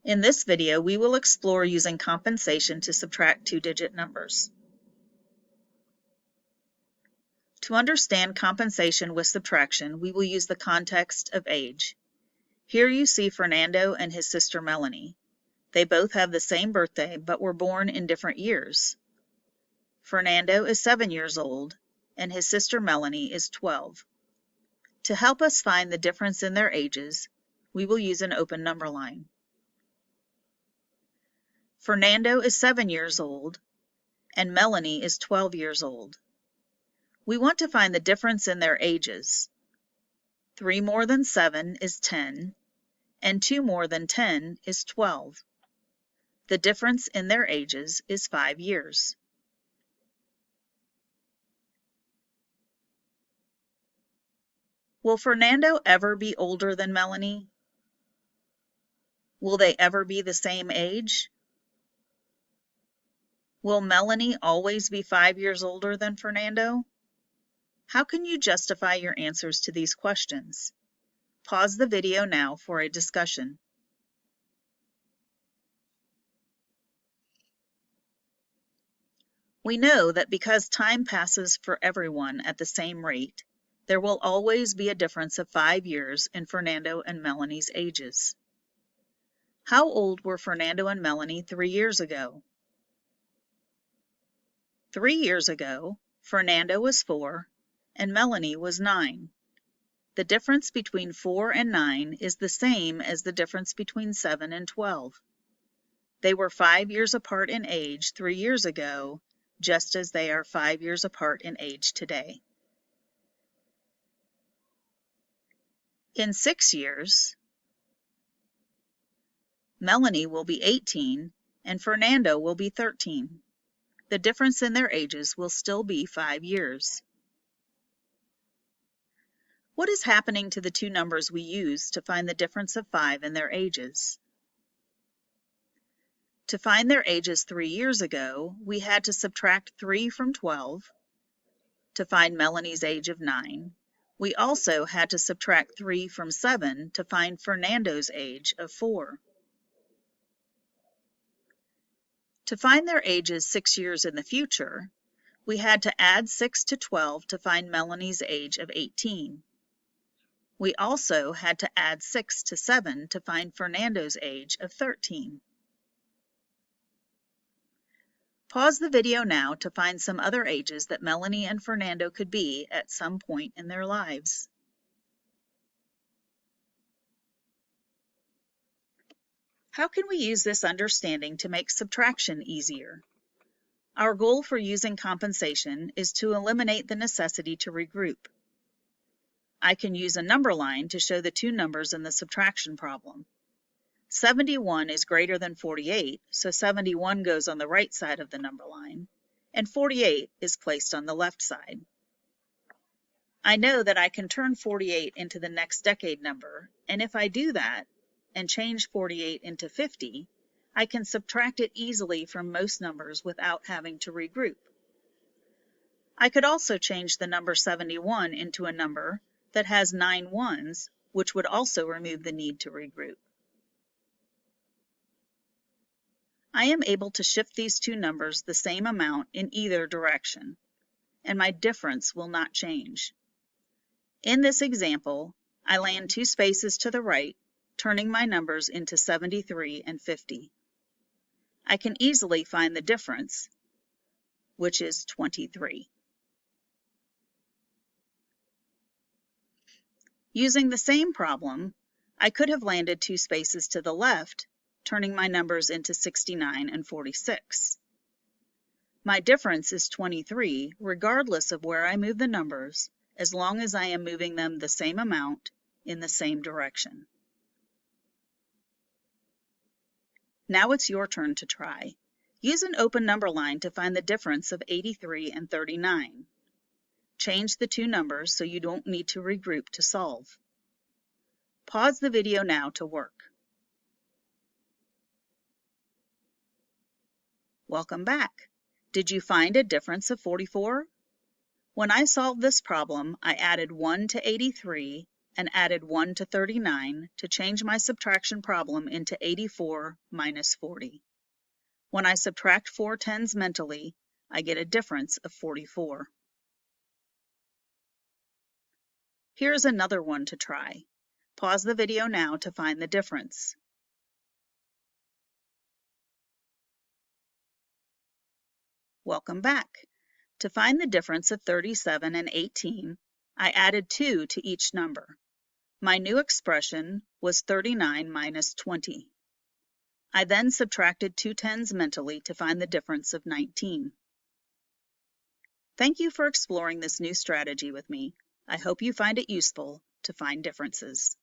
In this video, we will explore using compensation to subtract two-digit numbers. To understand compensation with subtraction, we will use the context of age. Here you see Fernando and his sister Melanie. They both have the same birthday, but were born in different years. Fernando is 7 years old, and his sister Melanie is 12. To help us find the difference in their ages, we will use an open number line. Fernando is 7 years old, and Melanie is 12 years old. We want to find the difference in their ages. 3 more than 7 is 10, and 2 more than 10 is 12. The difference in their ages is 5 years. Will Fernando ever be older than Melanie? Will they ever be the same age? Will Melanie always be 5 years older than Fernando? How can you justify your answers to these questions? Pause the video now for a discussion. We know that because time passes for everyone at the same rate, there will always be a difference of 5 years in Fernando and Melanie's ages. How old were Fernando and Melanie 3 years ago? 3 years ago, Fernando was 4 and Melanie was 9. The difference between 4 and 9 is the same as the difference between 7 and 12. They were 5 years apart in age 3 years ago, just as they are 5 years apart in age today. In 6 years, Melanie will be 18 and Fernando will be 13. The difference in their ages will still be 5 years. What is happening to the two numbers we use to find the difference of 5 in their ages? To find their ages 3 years ago, we had to subtract 3 from 12 to find Melanie's age of 9. We also had to subtract 3 from 7 to find Fernando's age of 4. To find their ages 6 years in the future, we had to add 6 to 12 to find Melanie's age of 18. We also had to add 6 to 7 to find Fernando's age of 13. Pause the video now to find some other ages that Melanie and Fernando could be at some point in their lives. How can we use this understanding to make subtraction easier? Our goal for using compensation is to eliminate the necessity to regroup. I can use a number line to show the two numbers in the subtraction problem. 71 is greater than 48, so 71 goes on the right side of the number line, and 48 is placed on the left side. I know that I can turn 48 into the next decade number, and if I do that, and change 48 into 50, I can subtract it easily from most numbers without having to regroup. I could also change the number 71 into a number that has 9 ones, which would also remove the need to regroup. I am able to shift these two numbers the same amount in either direction, and my difference will not change. In this example, I land 2 spaces to the right, turning my numbers into 73 and 50. I can easily find the difference, which is 23. Using the same problem, I could have landed 2 spaces to the left, turning my numbers into 69 and 46. My difference is 23, regardless of where I move the numbers, as long as I am moving them the same amount in the same direction. Now it's your turn to try. Use an open number line to find the difference of 83 and 39. Change the two numbers so you don't need to regroup to solve. Pause the video now to work. Welcome back. Did you find a difference of 44? When I solved this problem, I added 1 to 83 and added 1 to 39 to change my subtraction problem into 84 minus 40. When I subtract 4 tens mentally, I get a difference of 44. Here's another one to try. Pause the video now to find the difference. Welcome back. To find the difference of 37 and 18, I added 2 to each number. My new expression was 39 minus 20. I then subtracted 2 tens mentally to find the difference of 19. Thank you for exploring this new strategy with me. I hope you find it useful to find differences.